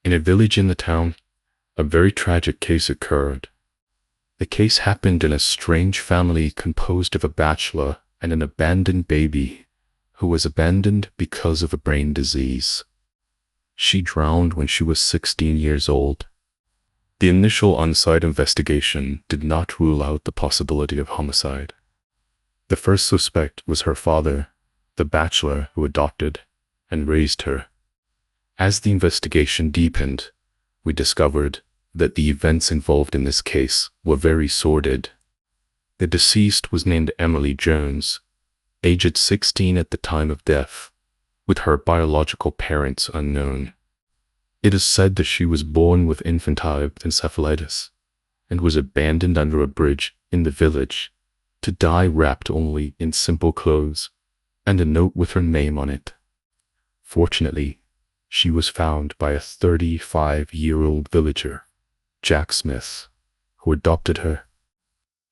In a village in the town, a very tragic case occurred. The case happened in a strange family composed of a bachelor and an abandoned baby, who was abandoned because of a brain disease. She drowned when she was 16 years old. The initial on-site investigation did not rule out the possibility of homicide. The first suspect was her father, the bachelor who adopted and raised her. As the investigation deepened, we discovered that the events involved in this case were very sordid. The deceased was named Emily Jones, aged 16 at the time of death, with her biological parents unknown. It is said that she was born with infantile encephalitis and was abandoned under a bridge in the village to die wrapped only in simple clothes and a note with her name on it. Fortunately, she was found by a 35-year-old villager, Jack Smith, who adopted her.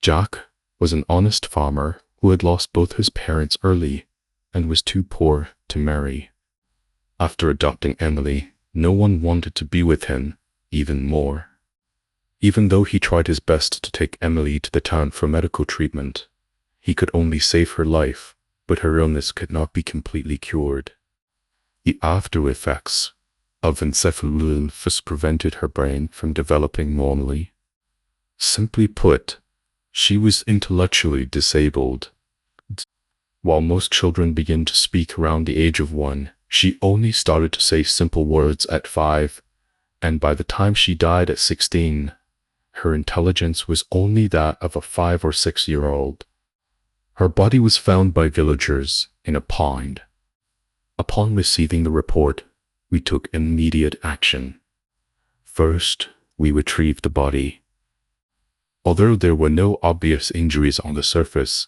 Jack was an honest farmer who had lost both his parents early and was too poor to marry. After adopting Emily, no one wanted to be with him even more. Even though he tried his best to take Emily to the town for medical treatment, he could only save her life, but her illness could not be completely cured. The after effects of encephalitis prevented her brain from developing normally. Simply put, she was intellectually disabled. While most children begin to speak around the age of 1, she only started to say simple words at 5, and by the time she died at 16, her intelligence was only that of a 5 or 6-year-old. Her body was found by villagers in a pond. Upon receiving the report, we took immediate action. First, we retrieved the body. Although there were no obvious injuries on the surface,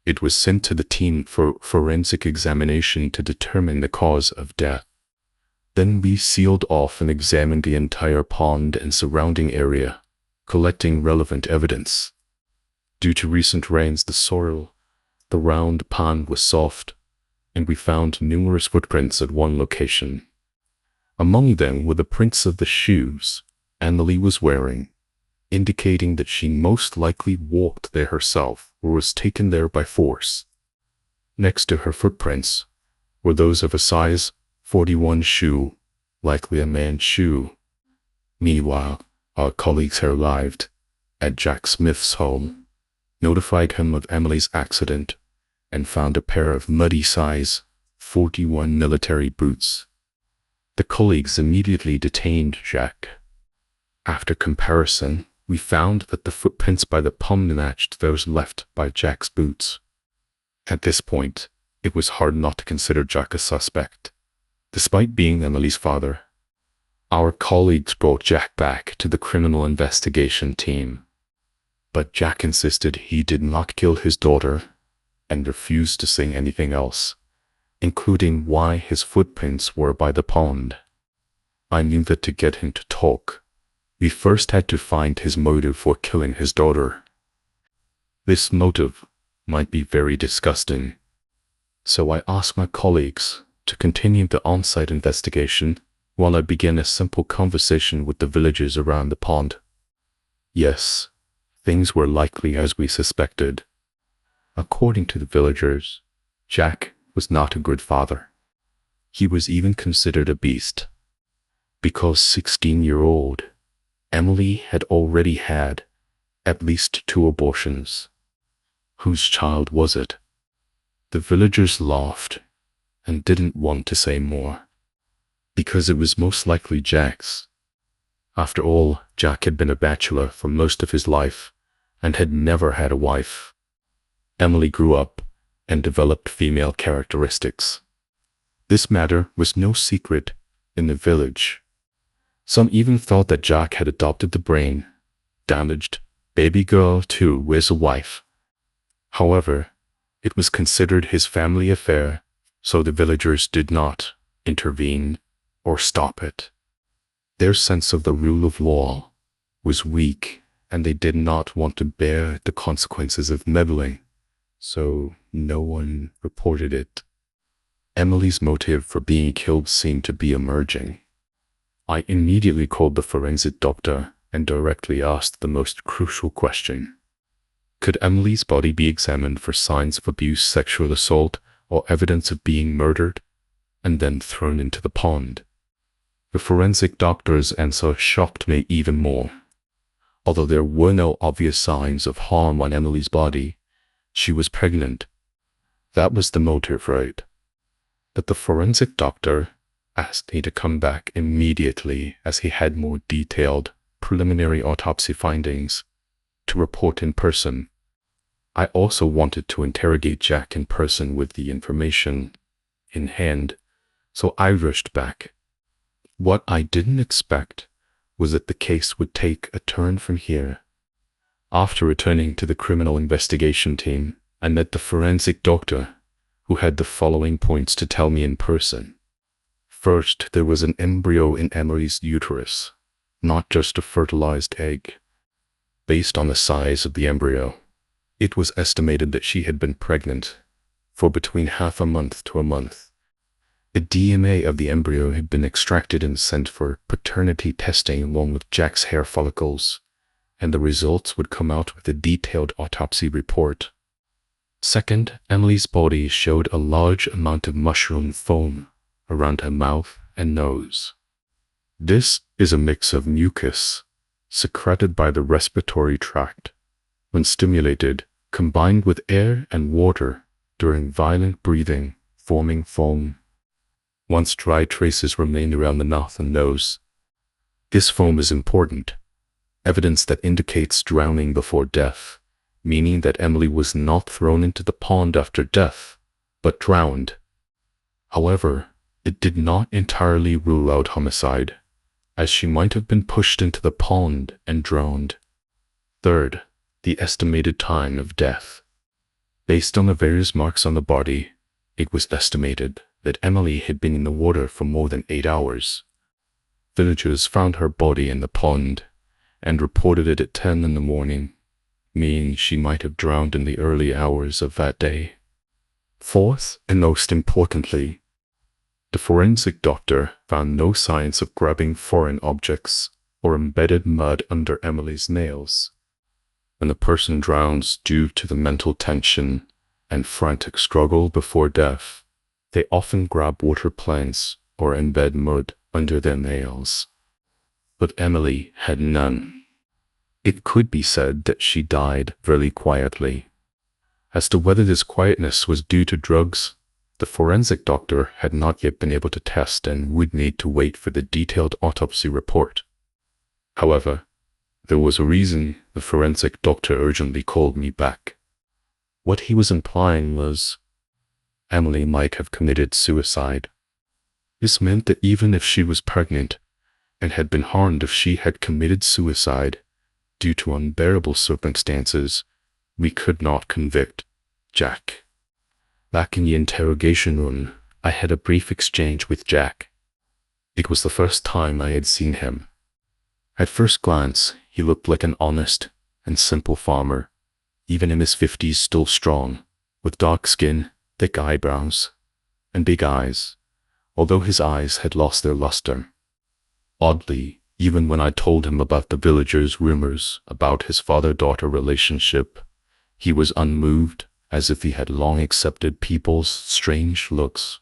it was sent to the team for forensic examination to determine the cause of death. Then we sealed off and examined the entire pond and surrounding area, collecting relevant evidence. Due to recent rains, the soil around the pond was soft, and we found numerous footprints at one location. Among them were the prints of the shoes Emily was wearing, indicating that she most likely walked there herself or was taken there by force. Next to her footprints were those of a size 41 shoe, likely a man's shoe. Meanwhile, our colleagues arrived at Jack Smith's home, notified him of Emily's accident, and found a pair of muddy size 41 military boots. The colleagues immediately detained Jack. After comparison, we found that the footprints by the pond matched those left by Jack's boots. At this point, it was hard not to consider Jack a suspect, despite being Emily's father. Our colleagues brought Jack back to the criminal investigation team, but Jack insisted he did not kill his daughter and refused to say anything else, including why his footprints were by the pond. I knew that to get him to talk, we first had to find his motive for killing his daughter. This motive might be very disgusting, so I asked my colleagues to continue the on-site investigation while I began a simple conversation with the villagers around the pond. Yes, things were likely as we suspected. According to the villagers, Jack was not a good father. He was even considered a beast. Because 16-year-old Emily had already had at least 2 abortions. Whose child was it? The villagers laughed and didn't want to say more, because it was most likely Jack's. After all, Jack had been a bachelor for most of his life and had never had a wife. Emily grew up and developed female characteristics. This matter was no secret in the village. Some even thought that Jack had adopted the brain-damaged baby girl too as a wife. However, it was considered his family affair, so the villagers did not intervene or stop it. Their sense of the rule of law was weak, and they did not want to bear the consequences of meddling, so no one reported it. Emily's motive for being killed seemed to be emerging. I immediately called the forensic doctor and directly asked the most crucial question. Could Emily's body be examined for signs of abuse, sexual assault, or evidence of being murdered, and then thrown into the pond? The forensic doctor's answer shocked me even more. Although there were no obvious signs of harm on Emily's body, she was pregnant. That was the motive, right? But the forensic doctor asked me to come back immediately as he had more detailed preliminary autopsy findings to report in person. I also wanted to interrogate Jack in person with the information in hand, so I rushed back. What I didn't expect was that the case would take a turn from here. After returning to the criminal investigation team, I met the forensic doctor, who had the following points to tell me in person. First, there was an embryo in Emily's uterus, not just a fertilized egg. Based on the size of the embryo, it was estimated that she had been pregnant for between half a month to a month. The DNA of the embryo had been extracted and sent for paternity testing along with Jack's hair follicles, and the results would come out with a detailed autopsy report. Second, Emily's body showed a large amount of mushroom foam around her mouth and nose. This is a mix of mucus secreted by the respiratory tract when stimulated, combined with air and water during violent breathing, forming foam. Once dry, traces remained around the mouth and nose. This foam is important, evidence that indicates drowning before death, meaning that Emily was not thrown into the pond after death, but drowned. However, it did not entirely rule out homicide, as she might have been pushed into the pond and drowned. Third, the estimated time of death. Based on the various marks on the body, it was estimated that Emily had been in the water for more than 8 hours. Villagers found her body in the pond and reported it at 10 in the morning, meaning she might have drowned in the early hours of that day. Fourth, and most importantly, the forensic doctor found no signs of grabbing foreign objects or embedded mud under Emily's nails. When a person drowns due to the mental tension and frantic struggle before death, they often grab water plants or embed mud under their nails. But Emily had none. It could be said that she died very quietly. As to whether this quietness was due to drugs, the forensic doctor had not yet been able to test and would need to wait for the detailed autopsy report. However, there was a reason the forensic doctor urgently called me back. What he was implying was, Emily might have committed suicide. This meant that even if she was pregnant and had been harmed, if she had committed suicide due to unbearable circumstances, we could not convict Jack. Back in the interrogation room, I had a brief exchange with Jack. It was the first time I had seen him. At first glance, he looked like an honest and simple farmer, even in his 50s still strong, with dark skin, thick eyebrows, and big eyes, although his eyes had lost their luster. Oddly, even when I told him about the villagers' rumors about his father-daughter relationship, he was unmoved, as if he had long accepted people's strange looks.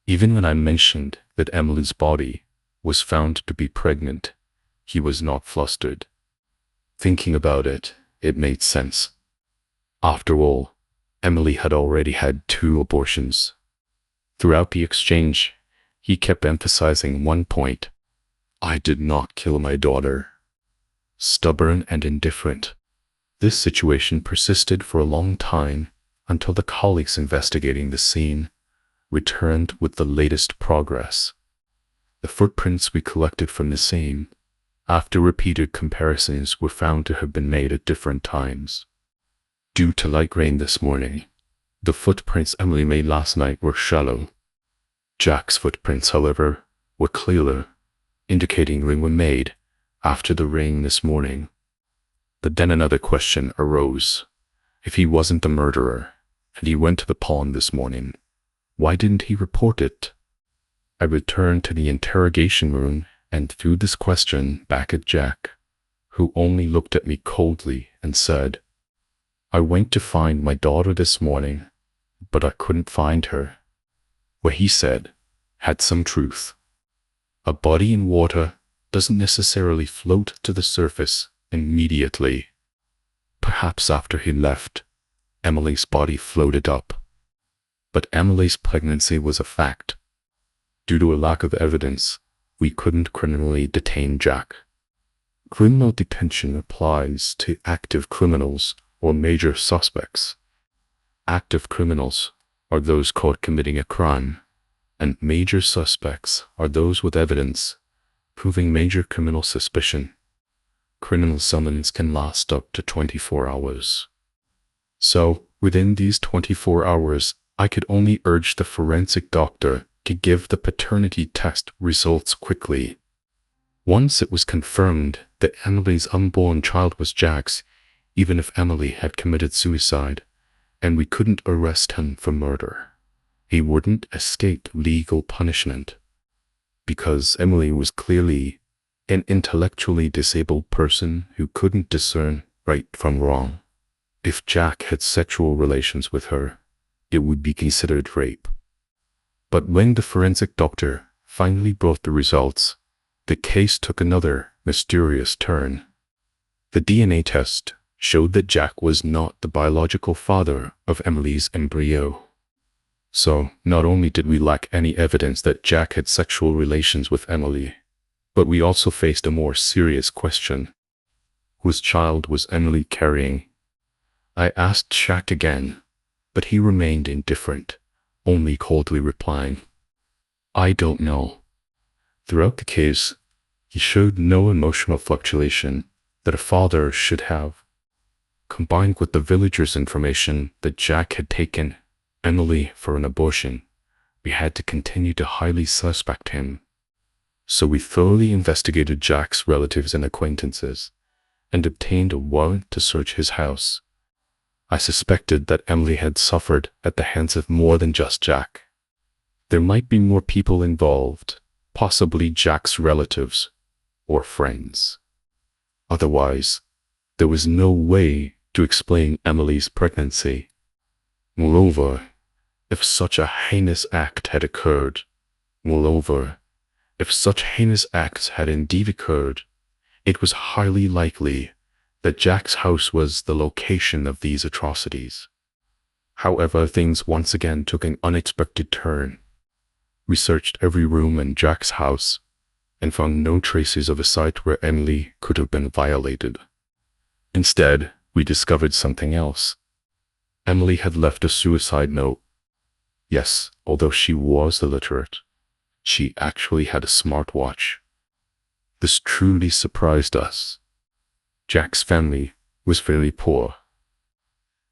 Even when I mentioned that Emily's body was found to be pregnant, he was not flustered. Thinking about it, it made sense. After all, Emily had already had 2 abortions. Throughout the exchange, he kept emphasizing one point: I did not kill my daughter. Stubborn and indifferent. This situation persisted for a long time until the colleagues investigating the scene returned with the latest progress. The footprints we collected from the scene, after repeated comparisons, were found to have been made at different times. Due to light rain this morning, the footprints Emily made last night were shallow. Jack's footprints, however, were clearer, indicating they were made after the rain this morning. But then another question arose. If he wasn't the murderer, and he went to the pond this morning, why didn't he report it? I returned to the interrogation room and threw this question back at Jack, who only looked at me coldly and said, "I went to find my daughter this morning, but I couldn't find her." What he said had some truth. A body in water doesn't necessarily float to the surface immediately. Perhaps after he left, Emily's body floated up. But Emily's pregnancy was a fact. Due to a lack of evidence, we couldn't criminally detain Jack. Criminal detention applies to active criminals or major suspects. Active criminals are those caught committing a crime, and major suspects are those with evidence proving major criminal suspicion. Criminal summons can last up to 24 hours. So, within these 24 hours, I could only urge the forensic doctor to give the paternity test results quickly. Once it was confirmed that Emily's unborn child was Jack's, even if Emily had committed suicide, and we couldn't arrest him for murder, he wouldn't escape legal punishment. Because Emily was clearly an intellectually disabled person who couldn't discern right from wrong. If Jack had sexual relations with her, it would be considered rape. But when the forensic doctor finally brought the results, the case took another mysterious turn. The DNA test showed that Jack was not the biological father of Emily's embryo. So, not only did we lack any evidence that Jack had sexual relations with Emily, but we also faced a more serious question. Whose child was Emily carrying? I asked Jack again, but he remained indifferent, only coldly replying, "I don't know." Throughout the case, he showed no emotional fluctuation that a father should have. Combined with the villagers' information that Jack had taken Emily for an abortion, we had to continue to highly suspect him. So we thoroughly investigated Jack's relatives and acquaintances, and obtained a warrant to search his house. I suspected that Emily had suffered at the hands of more than just Jack. There might be more people involved, possibly Jack's relatives or friends. Otherwise, there was no way to explain Emily's pregnancy. Moreover, if such a heinous act had indeed occurred, it was highly likely that Jack's house was the location of these atrocities. However, things once again took an unexpected turn. We searched every room in Jack's house and found no traces of a site where Emily could have been violated. Instead, we discovered something else. Emily had left a suicide note. Yes, although she was illiterate, she actually had a smartwatch. This truly surprised us. Jack's family was fairly poor.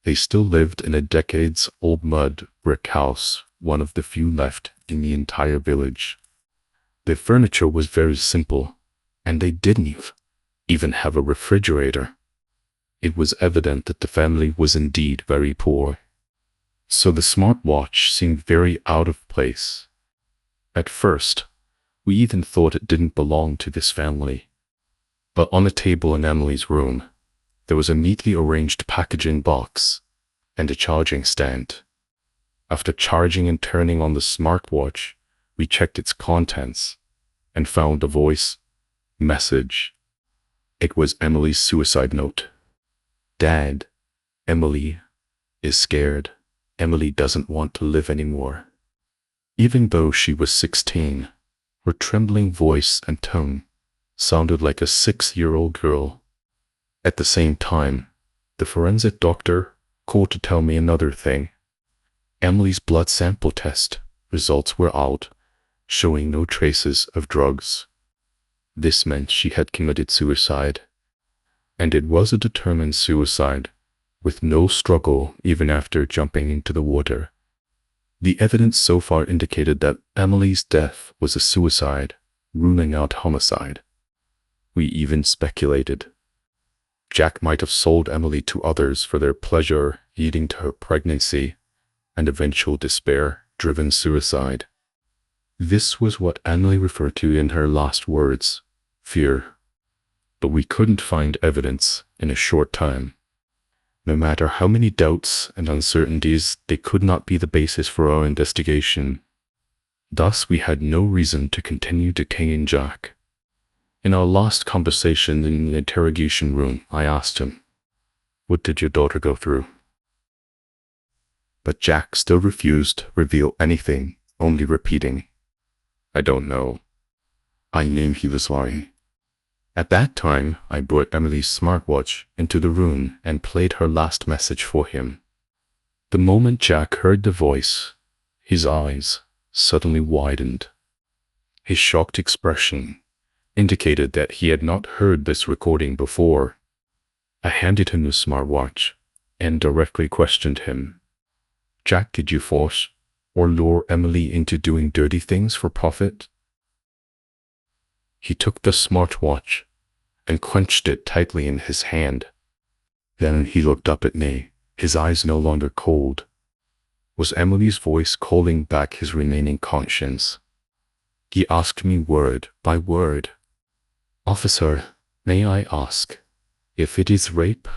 They still lived in a decades-old mud brick house, one of the few left in the entire village. Their furniture was very simple, and they didn't even have a refrigerator. It was evident that the family was indeed very poor. So the smartwatch seemed very out of place. At first, we even thought it didn't belong to this family. But on a table in Emily's room, there was a neatly arranged packaging box and a charging stand. After charging and turning on the smartwatch, we checked its contents and found a voice message. It was Emily's suicide note. "Dad, Emily is scared. Emily doesn't want to live anymore." Even though she was 16, her trembling voice and tone sounded like a 6-year-old girl. At the same time, the forensic doctor called to tell me another thing. Emily's blood sample test results were out, showing no traces of drugs. This meant she had committed suicide. And it was a determined suicide, with no struggle even after jumping into the water. The evidence so far indicated that Emily's death was a suicide, ruling out homicide. We even speculated Jack might have sold Emily to others for their pleasure, leading to her pregnancy and eventual despair-driven suicide. This was what Emily referred to in her last words, fear. But we couldn't find evidence in a short time. No matter how many doubts and uncertainties, they could not be the basis for our investigation. Thus, we had no reason to continue detaining Jack. In our last conversation in the interrogation room, I asked him, "What did your daughter go through?" But Jack still refused to reveal anything, only repeating, "I don't know." I knew he was lying. At that time, I brought Emily's smartwatch into the room and played her last message for him. The moment Jack heard the voice, his eyes suddenly widened. His shocked expression indicated that he had not heard this recording before. I handed him the smartwatch and directly questioned him. "Jack, did you force or lure Emily into doing dirty things for profit?" He took the smartwatch and clenched it tightly in his hand. Then he looked up at me, his eyes no longer cold. Was Emily's voice calling back his remaining conscience? He asked me word by word, "Officer, may I ask, if it is rape,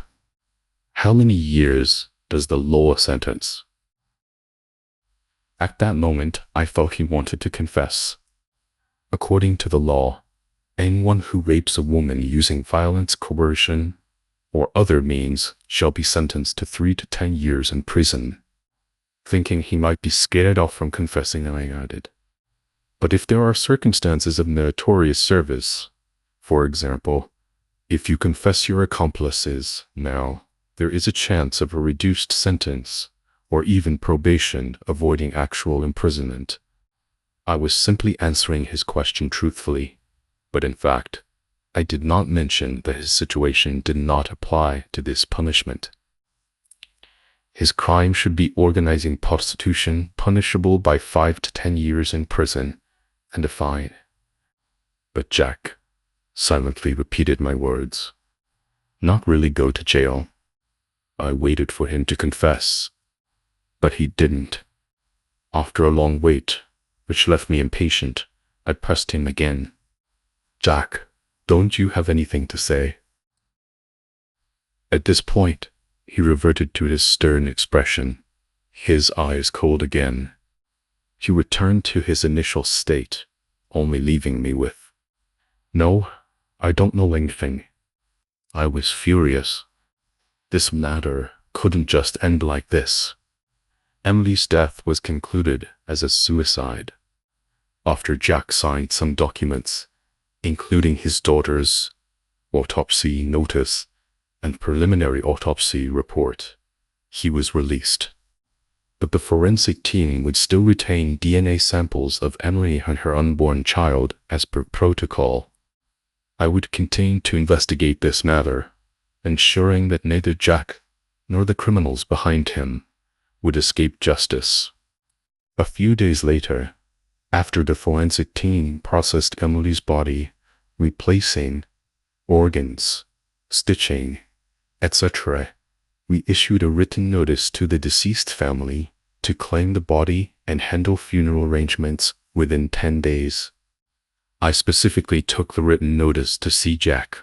how many years does the law sentence?" At that moment, I felt he wanted to confess. According to the law, anyone who rapes a woman using violence, coercion, or other means shall be sentenced to 3 to 10 years in prison. Thinking he might be scared off from confessing, I added, "But if there are circumstances of meritorious service, for example, if you confess your accomplices now, there is a chance of a reduced sentence, or even probation, avoiding actual imprisonment." I was simply answering his question truthfully. But in fact, I did not mention that his situation did not apply to this punishment. His crime should be organizing prostitution, punishable by 5 to 10 years in prison and a fine. But Jack silently repeated my words. Not really go to jail. I waited for him to confess, but he didn't. After a long wait, which left me impatient, I pressed him again. "Jack, don't you have anything to say?" At this point, he reverted to his stern expression, his eyes cold again. He returned to his initial state, only leaving me with, "No, I don't know anything." I was furious. This matter couldn't just end like this. Emily's death was concluded as a suicide. After Jack signed some documents, including his daughter's autopsy notice and preliminary autopsy report, he was released. But the forensic team would still retain DNA samples of Emily and her unborn child as per protocol. I would continue to investigate this matter, ensuring that neither Jack nor the criminals behind him would escape justice. A few days later, after the forensic team processed Emily's body, replacing organs, stitching, etc., we issued a written notice to the deceased family to claim the body and handle funeral arrangements within 10 days. I specifically took the written notice to see Jack.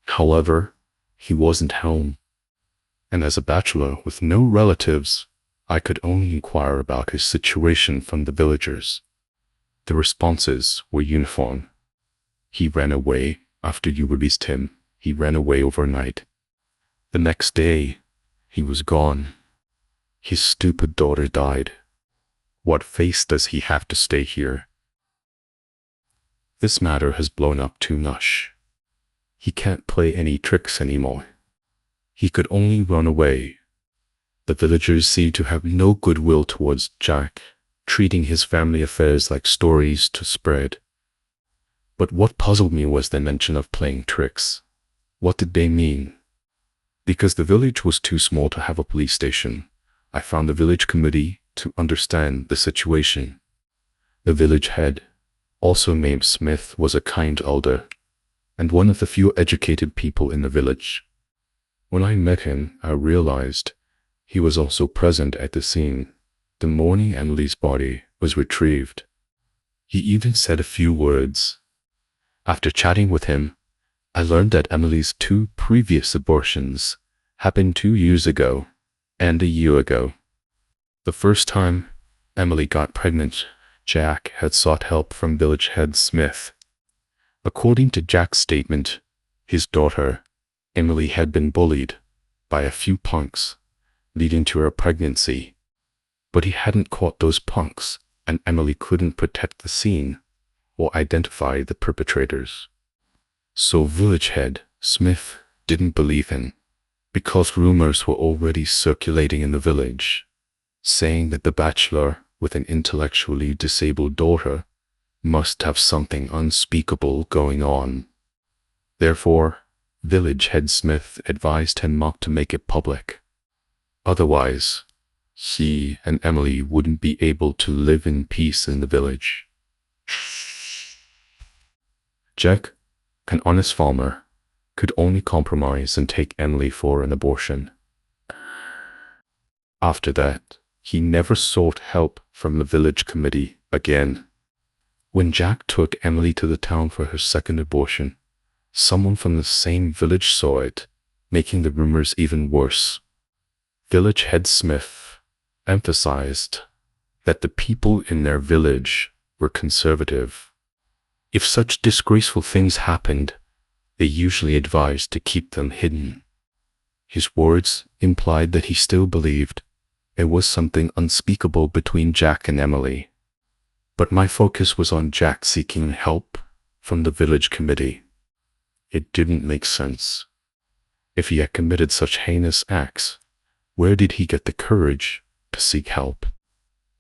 However, he wasn't home, and as a bachelor with no relatives, I could only inquire about his situation from the villagers. The responses were uniform. He ran away after you released him. He ran away overnight. The next day, he was gone. His stupid daughter died. What face does he have to stay here? This matter has blown up too much. He can't play any tricks anymore. He could only run away. The villagers seem to have no goodwill towards Jack, treating his family affairs like stories to spread. But what puzzled me was the mention of playing tricks. What did they mean? Because the village was too small to have a police station, I found the village committee to understand the situation. The village head, also named Smith, was a kind elder, and one of the few educated people in the village. When I met him, I realized he was also present at the scene the morning Emily's body was retrieved. He even said a few words. After chatting with him, I learned that Emily's 2 previous abortions happened 2 years ago and a year ago. The first time Emily got pregnant, Jack had sought help from village head Smith. According to Jack's statement, his daughter, Emily, had been bullied by a few punks, leading to her pregnancy. But he hadn't caught those punks, and Emily couldn't protect the scene or identify the perpetrators. So village head Smith didn't believe him, because rumors were already circulating in the village, saying that the bachelor with an intellectually disabled daughter must have something unspeakable going on. Therefore, village head Smith advised him not to make it public. Otherwise, he and Emily wouldn't be able to live in peace in the village. Jack, an honest farmer, could only compromise and take Emily for an abortion. After that, he never sought help from the village committee again. When Jack took Emily to the town for her second abortion, someone from the same village saw it, making the rumors even worse. Village head Smith emphasized that the people in their village were conservative. If such disgraceful things happened, they usually advised to keep them hidden. His words implied that he still believed there was something unspeakable between Jack and Emily. But my focus was on Jack seeking help from the village committee. It didn't make sense. If he had committed such heinous acts, where did he get the courage to seek help?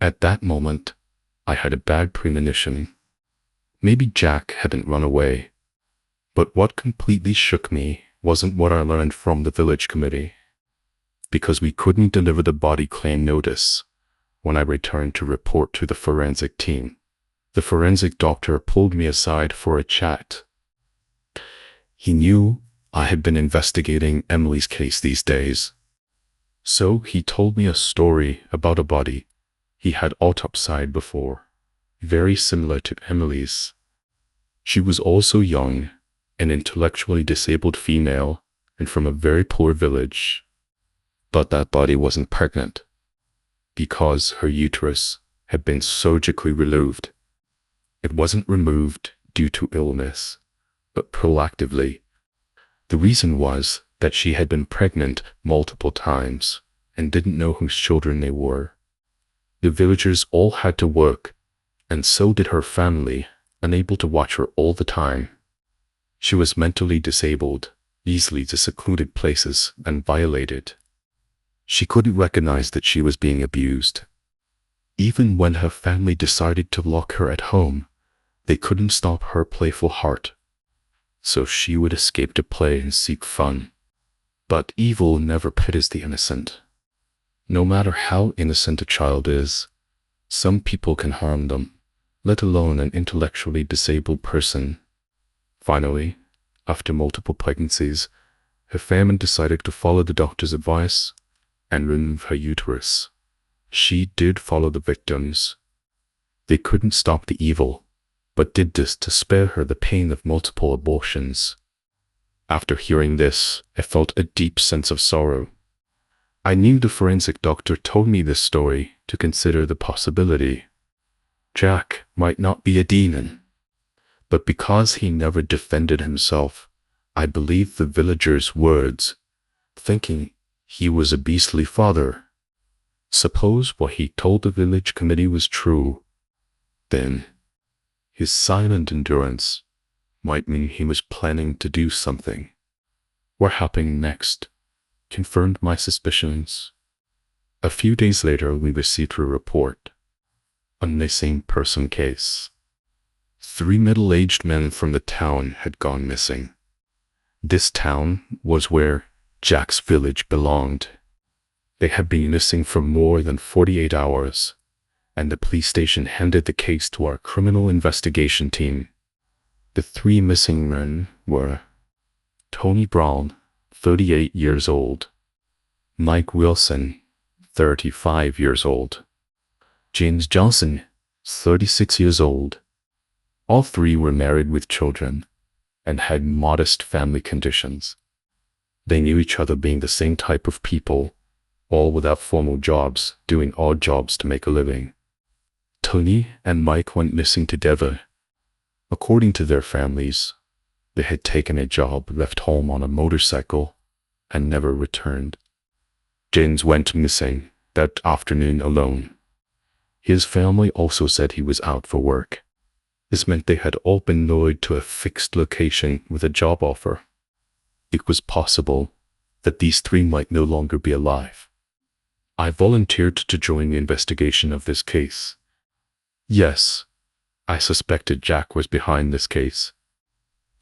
At that moment, I had a bad premonition. Maybe Jack hadn't run away. But what completely shook me wasn't what I learned from the village committee. Because we couldn't deliver the body claim notice when I returned to report to the forensic team. The forensic doctor pulled me aside for a chat. He knew I had been investigating Emily's case these days. So he told me a story about a body he had autopsied before, very similar to Emily's. She was also young, an intellectually disabled female, and from a very poor village. But that body wasn't pregnant, because her uterus had been surgically removed. It wasn't removed due to illness, but proactively. The reason was that she had been pregnant multiple times and didn't know whose children they were. The villagers all had to work, and so did her family, unable to watch her all the time. She was mentally disabled, easily to secluded places, and violated. She couldn't recognize that she was being abused. Even when her family decided to lock her at home, they couldn't stop her playful heart. So she would escape to play and seek fun. But evil never pities the innocent. No matter how innocent a child is, some people can harm them, let alone an intellectually disabled person. Finally, after multiple pregnancies, her family decided to follow the doctor's advice and remove her uterus. She did follow the victims. They couldn't stop the evil, but did this to spare her the pain of multiple abortions. After hearing this, I felt a deep sense of sorrow. I knew the forensic doctor told me this story to consider the possibility Jack might not be a demon. But because he never defended himself, I believed the villagers' words, thinking he was a beastly father. Suppose what he told the village committee was true. Then, his silent endurance might mean he was planning to do something. What happened next confirmed my suspicions. A few days later, we received a report. A missing person case. 3 middle-aged men from the town had gone missing. This town was where Jack's village belonged. They had been missing for more than 48 hours, and the police station handed the case to our criminal investigation team. The 3 missing men were Tony Brown, 38 years old, Mike Wilson, 35 years old, James Johnson, 36 years old, All three were married with children and had modest family conditions. They knew each other, being the same type of people, all without formal jobs, doing odd jobs to make a living. Tony and Mike went missing together. According to their families, they had taken a job, left home on a motorcycle, and never returned. James went missing that afternoon alone. His family also said he was out for work. This meant they had all been lured to a fixed location with a job offer. It was possible that these three might no longer be alive. I volunteered to join the investigation of this case. Yes, I suspected Jack was behind this case.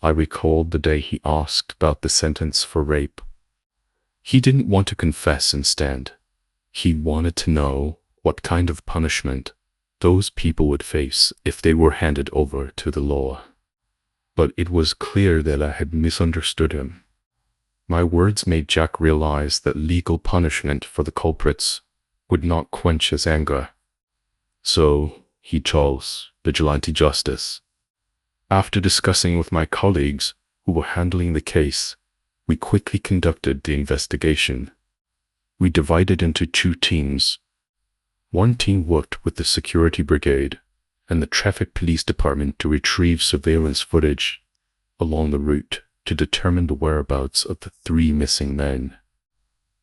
I recalled the day he asked about the sentence for rape. He didn't want to confess instead. He wanted to know what kind of punishment those people would face if they were handed over to the law. But it was clear that I had misunderstood him. My words made Jack realize that legal punishment for the culprits would not quench his anger. So he chose vigilante justice. After discussing with my colleagues who were handling the case, we quickly conducted the investigation. We divided into two teams. One team worked with the security brigade and the traffic police department to retrieve surveillance footage along the route to determine the whereabouts of the three missing men.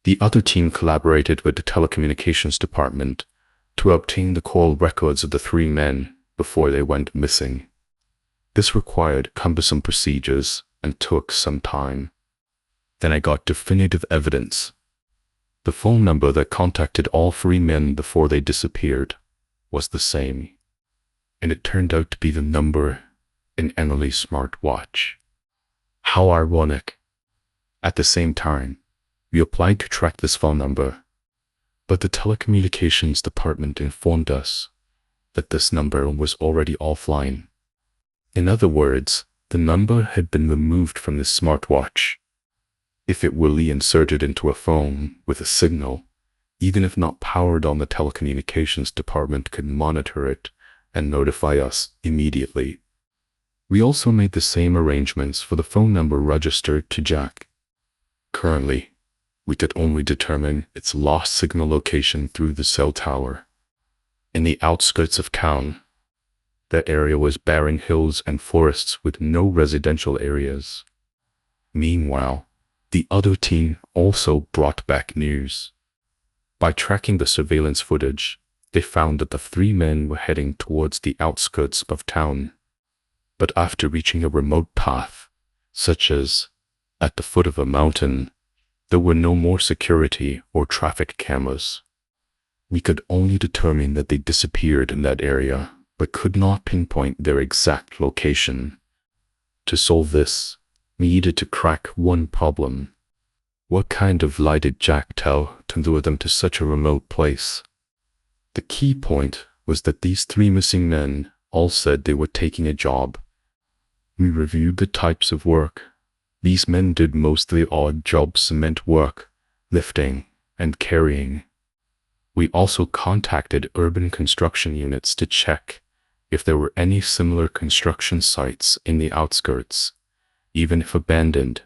The other team collaborated with the telecommunications department to obtain the call records of the three men before they went missing. This required cumbersome procedures and took some time. Then I got definitive evidence. The phone number that contacted all three men before they disappeared was the same, and it turned out to be the number in Emily's smartwatch. How ironic. At the same time, we applied to track this phone number, but the telecommunications department informed us that this number was already offline. In other words, the number had been removed from the smartwatch. If it were reinserted into a phone with a signal, even if not powered on, the telecommunications department could monitor it and notify us immediately. We also made the same arrangements for the phone number registered to Jack. Currently, we could only determine its lost signal location through the cell tower. In the outskirts of town, the area was barren hills and forests with no residential areas. Meanwhile, the other team also brought back news. By tracking the surveillance footage, they found that the three men were heading towards the outskirts of town. But after reaching a remote path, such as at the foot of a mountain, there were no more security or traffic cameras. We could only determine that they disappeared in that area, but could not pinpoint their exact location. To solve this, we needed to crack one problem. What kind of lie did Jack tell to lure them to such a remote place? The key point was that these three missing men all said they were taking a job. We reviewed the types of work. These men did mostly odd jobs: cement work, lifting, and carrying. We also contacted urban construction units to check if there were any similar construction sites in the outskirts, even if abandoned.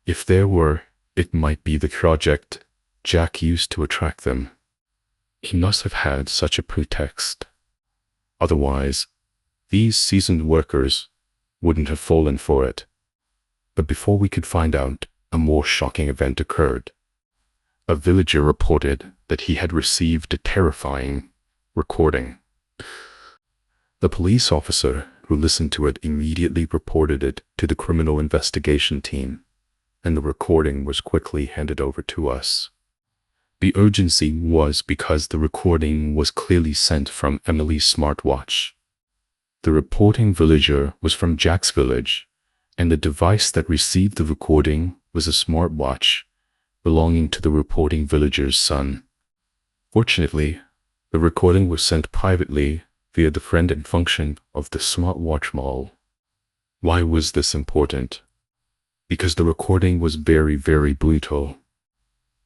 If there were, it might be the project Jack used to attract them. He must have had such a pretext. Otherwise, these seasoned workers wouldn't have fallen for it. But before we could find out, a more shocking event occurred. A villager reported that he had received a terrifying recording. The police officer who listened to it immediately reported it to the criminal investigation team, and the recording was quickly handed over to us. The urgency was because the recording was clearly sent from Emily's smartwatch. The reporting villager was from Jack's village, and the device that received the recording was a smartwatch belonging to the reporting villager's son. Fortunately, the recording was sent privately via the friend-in function of the smartwatch model. Why was this important? Because the recording was very, very brutal.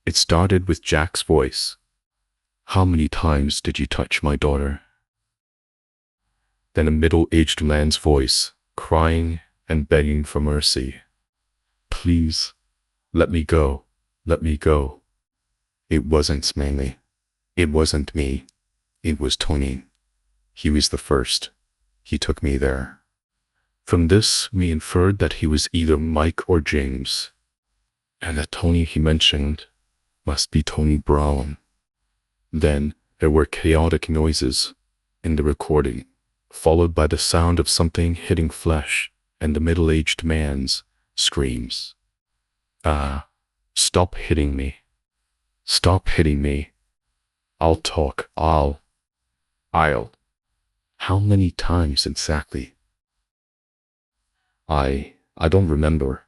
It started with Jack's voice. "How many times did you touch my daughter?" then a middle-aged man's voice, crying and begging for mercy. Please, let me go, let me go. It wasn't Manly. It wasn't me. It was Tony. He was the first. He took me there. From this, we inferred that he was either Mike or James, and that Tony he mentioned must be Tony Brown. Then there were chaotic noises in the recording, followed by the sound of something hitting flesh and the middle-aged man's screams. Stop hitting me. Stop hitting me. I'll talk. I'll. How many times exactly? I don't remember.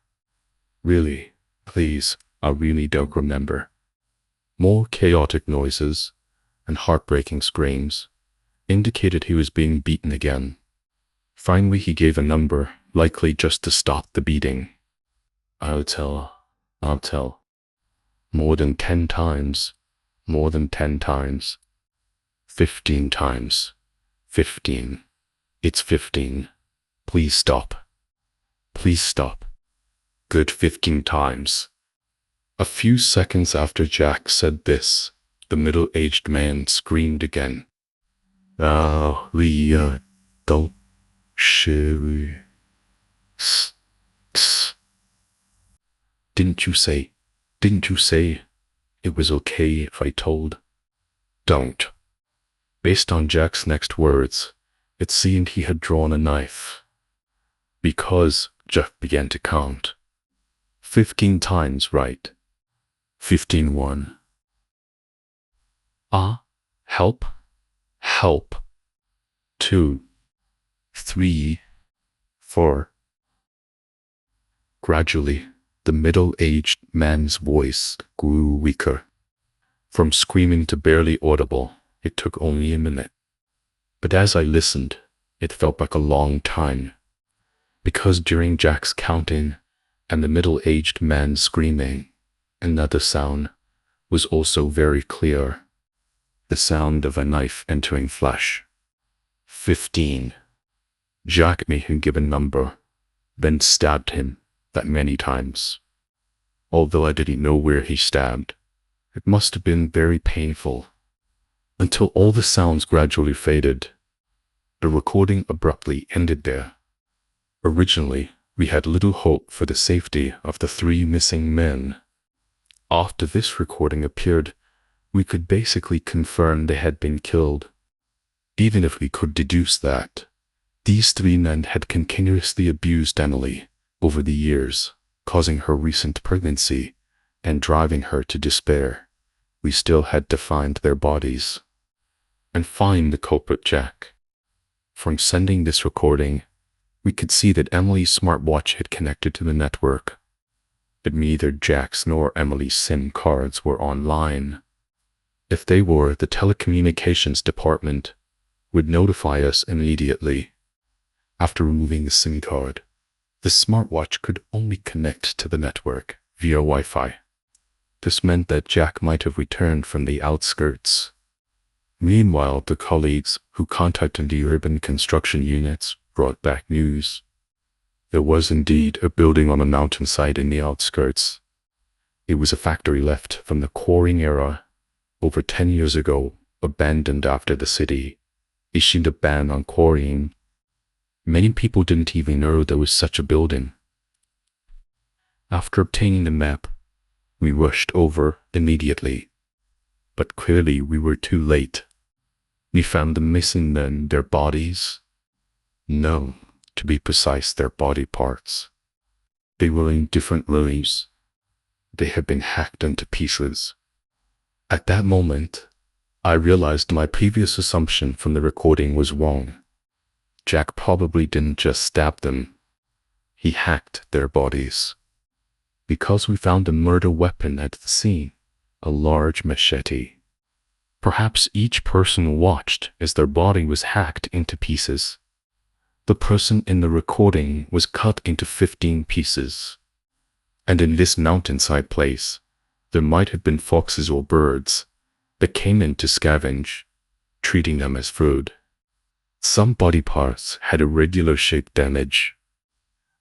Really, please, I really don't remember. More chaotic noises and heartbreaking screams indicated he was being beaten again. Finally, he gave a number, likely just to stop the beating. I'll tell. More than 10 times. More than 10 times. 15 times. 15. It's 15. Please stop. Please stop. Good 15 times. A few seconds after Jack said this, the middle-aged man screamed again. Leah, don't shiver. Didn't you say it was okay if I told? Don't. Based on Jack's next words, it seemed he had drawn a knife. Because Jack began to count. 15 times, right? 15-1. Help. Help. 2, 3, 4. Gradually, the middle-aged man's voice grew weaker. From screaming to barely audible, it took only a minute. But as I listened, it felt like a long time. Because during Jack's counting and the middle-aged man's screaming, another sound was also very clear. The sound of a knife entering flesh. 15. Jack made him give a number, then stabbed him that many times. Although I didn't know where he stabbed, it must have been very painful. Until all the sounds gradually faded. The recording abruptly ended there. Originally, we had little hope for the safety of the 3 missing men. After this recording appeared, we could basically confirm they had been killed. Even if we could deduce that these 3 men had continuously abused Emily over the years, causing her recent pregnancy and driving her to despair, we still had to find their bodies and find the culprit Jack. From sending this recording, we could see that Emily's smartwatch had connected to the network, but neither Jack's nor Emily's SIM cards were online. If they were, the telecommunications department would notify us immediately. After removing the SIM card, the smartwatch could only connect to the network via Wi-Fi. This meant that Jack might have returned from the outskirts. Meanwhile, the colleagues who contacted the urban construction units brought back news. There was indeed a building on a mountainside in the outskirts. It was a factory left from the quarrying era, over 10 years ago, abandoned after the city issued a ban on quarrying. Many people didn't even know there was such a building. After obtaining the map, we rushed over immediately. But clearly we were too late. We found the missing men, their bodies. No, to be precise, their body parts. They were in different rooms. They had been hacked into pieces. At that moment, I realized my previous assumption from the recording was wrong. Jack probably didn't just stab them. He hacked their bodies. Because we found a murder weapon at the scene, a large machete. Perhaps each person watched as their body was hacked into pieces. The person in the recording was cut into 15 pieces. And in this mountainside place, there might have been foxes or birds that came in to scavenge, treating them as food. Some body parts had irregular shaped damage,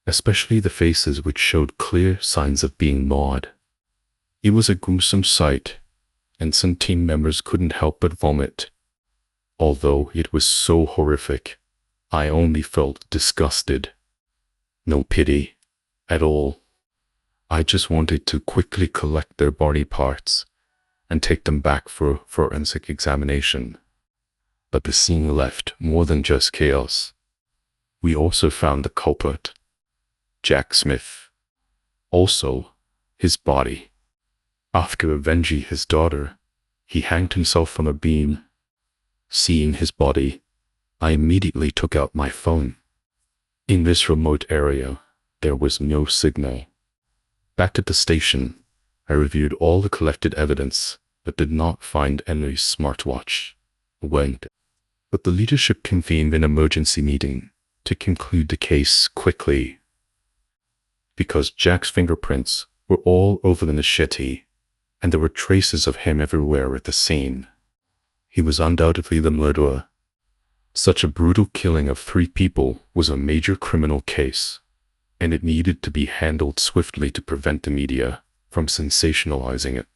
especially the faces, which showed clear signs of being mauled. It was a gruesome sight, and some team members couldn't help but vomit. Although it was so horrific, I only felt disgusted. No pity at all. I just wanted to quickly collect their body parts and take them back for forensic examination. But the scene left more than just chaos. We also found the culprit, Jack Smith. Also, his body. After avenging his daughter, he hanged himself from a beam. Seeing his body, I immediately took out my phone. In this remote area, there was no signal. Back at the station, I reviewed all the collected evidence, but did not find Emily's smartwatch. But the leadership convened an emergency meeting to conclude the case quickly. Because Jack's fingerprints were all over the machete, and there were traces of him everywhere at the scene. He was undoubtedly the murderer. Such a brutal killing of 3 people was a major criminal case, and it needed to be handled swiftly to prevent the media from sensationalizing it.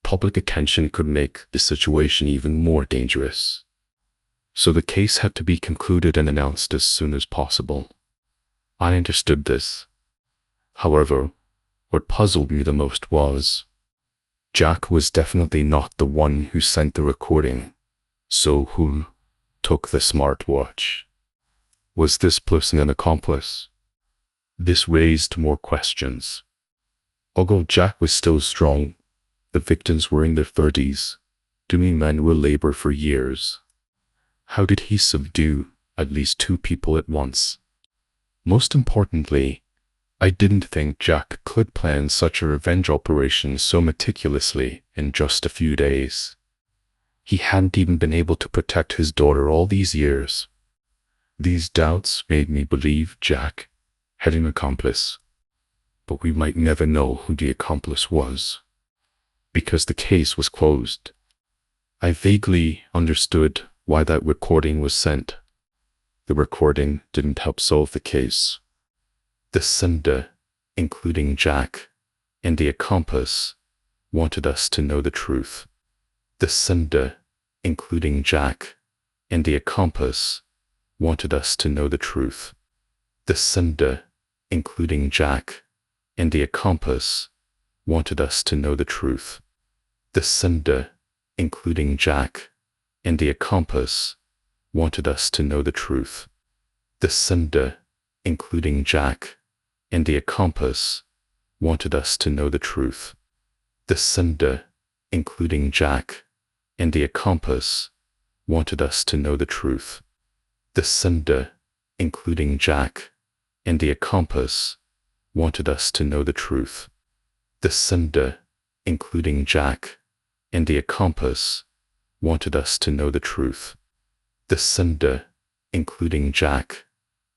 Public attention could make the situation even more dangerous. So the case had to be concluded and announced as soon as possible. I understood this. However, what puzzled me the most was, Jack was definitely not the one who sent the recording. So who took the smartwatch? Was this person an accomplice? This raised more questions. Although Jack was still strong, the victims were in their 30s, doing manual labor for years. How did he subdue at least 2 people at once? Most importantly, I didn't think Jack could plan such a revenge operation so meticulously in just a few days. He hadn't even been able to protect his daughter all these years. These doubts made me believe Jack had an accomplice, but we might never know who the accomplice was, because the case was closed. I vaguely understood why that recording was sent. The recording didn't help solve the case. The sender, including Jack, and the accomplice, wanted us to know the truth. The sender, including Jack, and the accomplice, wanted us to know the truth. The sender, including Jack, and the accomplice, wanted us to know the truth. The sender, including Jack, and the accomplice, wanted us to know the truth. The sender, including Jack, and the accomplice, wanted us to know the truth. The sender, including Jack, and the accomplice, wanted us to know the truth. The sender, including Jack, and the accomplice, wanted us to know the truth. The sender, including Jack, and the accomplice, wanted us to know the truth. The sender, including Jack,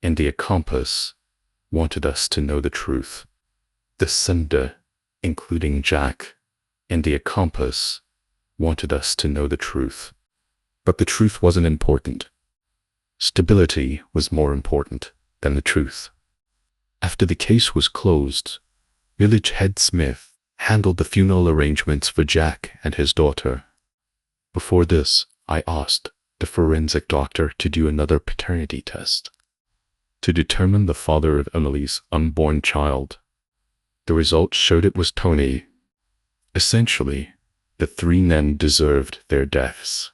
and the accomplice, wanted us to know the truth. The sender, including Jack, and the accomplice, wanted us to know the truth. But the truth wasn't important. Stability was more important than the truth. After the case was closed, Village Head Smith handled the funeral arrangements for Jack and his daughter. Before this, I asked the forensic doctor to do another paternity test to determine the father of Emily's unborn child. The results showed it was Tony. Essentially, the 3 men deserved their deaths.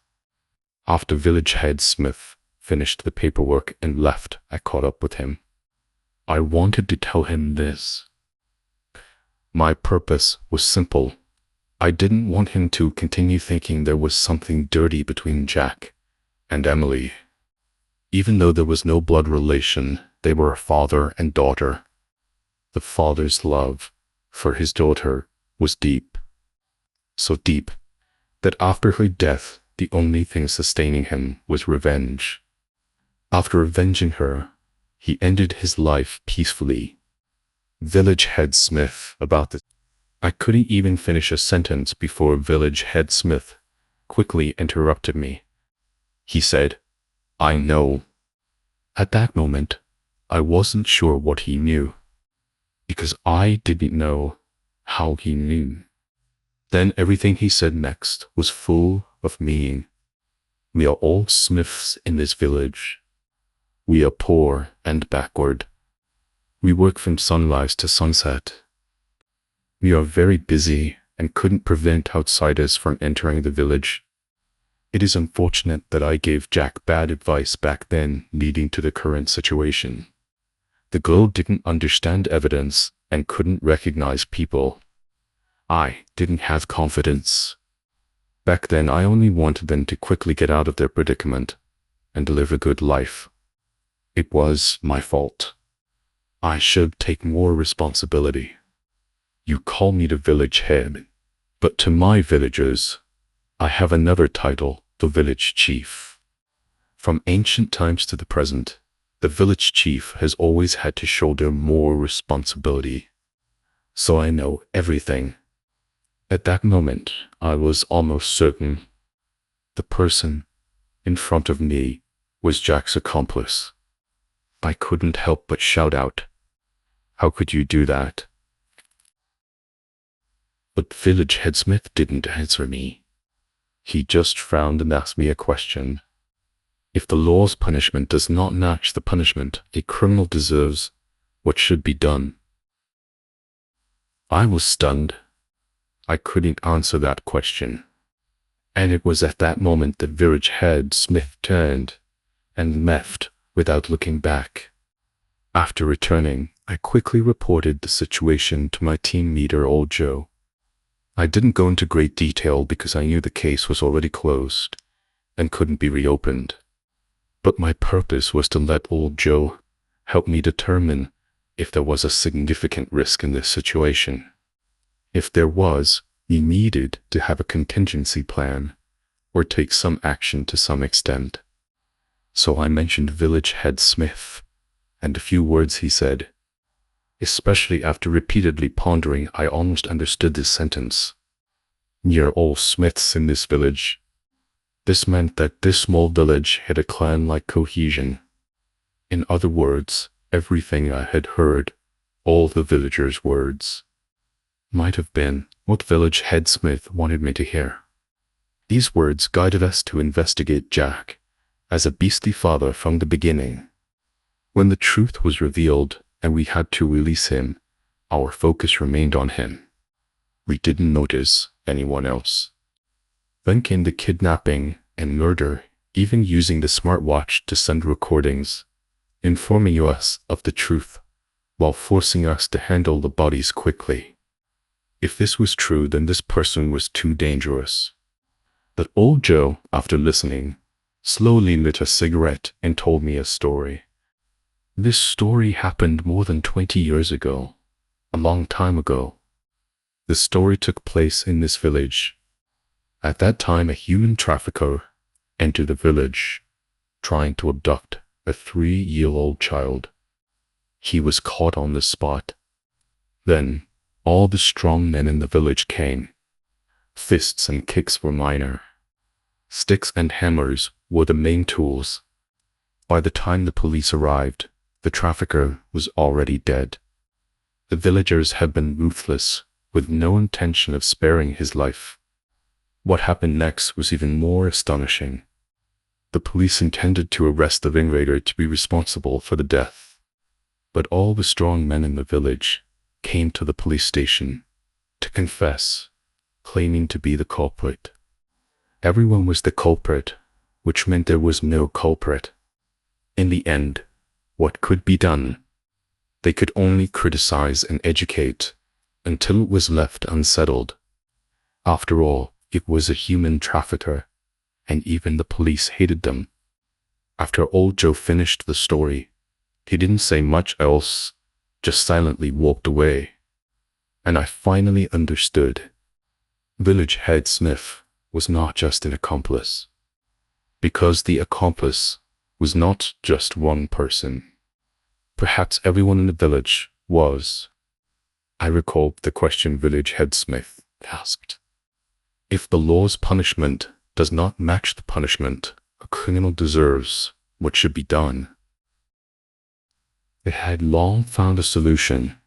After Village Head Smith finished the paperwork and left, I caught up with him. I wanted to tell him this. My purpose was simple. I didn't want him to continue thinking there was something dirty between Jack and Emily. Even though there was no blood relation, they were a father and daughter. The father's love for his daughter was deep. So deep that after her death, the only thing sustaining him was revenge. After avenging her, he ended his life peacefully. Village Head Smith about this. I couldn't even finish a sentence before Village Head Smith quickly interrupted me. He said, I know. At that moment, I wasn't sure what he knew, because I didn't know how he knew. Then everything he said next was full of meaning. We are all smiths in this village. We are poor and backward. We work from sunrise to sunset. We are very busy and couldn't prevent outsiders from entering the village. It is unfortunate that I gave Jack bad advice back then, leading to the current situation. The girl didn't understand evidence and couldn't recognize people. I didn't have confidence. Back then, I only wanted them to quickly get out of their predicament and live a good life. It was my fault. I should take more responsibility. You call me the village head, but to my villagers, I have another title, the village chief. From ancient times to the present, the village chief has always had to shoulder more responsibility. So I know everything. At that moment, I was almost certain the person in front of me was Jack's accomplice. I couldn't help but shout out, "How could you do that?" But village headsmith didn't answer me. He just frowned and asked me a question. If the law's punishment does not match the punishment a criminal deserves, what should be done? I was stunned. I couldn't answer that question. And it was at that moment that village headsmith turned and left without looking back. After returning, I quickly reported the situation to my team leader, Old Joe. I didn't go into great detail because I knew the case was already closed and couldn't be reopened. But my purpose was to let Old Joe help me determine if there was a significant risk in this situation. If there was, he needed to have a contingency plan or take some action to some extent. So I mentioned village head Smith and a few words he said. Especially after repeatedly pondering, I almost understood this sentence. "You're all smiths in this village." This meant that this small village had a clan-like cohesion. In other words, everything I had heard, all the villagers' words, might have been what village headsmith wanted me to hear. These words guided us to investigate Jack as a beastly father from the beginning. When the truth was revealed and we had to release him, our focus remained on him. We didn't notice anyone else. Then came the kidnapping and murder, even using the smartwatch to send recordings, informing us of the truth, while forcing us to handle the bodies quickly. If this was true, then this person was too dangerous. But Old Joe, after listening, slowly lit a cigarette and told me a story. This story happened more than 20 years ago, a long time ago. The story took place in this village. At that time, a human trafficker entered the village, trying to abduct a 3-year-old child. He was caught on the spot. Then, all the strong men in the village came. Fists and kicks were minor. Sticks and hammers were the main tools. By the time the police arrived, the trafficker was already dead. The villagers had been ruthless, with no intention of sparing his life. What happened next was even more astonishing. The police intended to arrest the ringleader to be responsible for the death. But all the strong men in the village came to the police station to confess, claiming to be the culprit. Everyone was the culprit, which meant there was no culprit. In the end, what could be done? They could only criticize and educate until it was left unsettled. After all, it was a human trafficker, and even the police hated them. After Old Joe finished the story, he didn't say much else, just silently walked away. And I finally understood. Village head Smith was not just an accomplice. Because the accomplice was not just one person. Perhaps everyone in the village was. I recalled the question village head Smith asked. If the law's punishment does not match the punishment a criminal deserves, What should be done? They had long found a solution.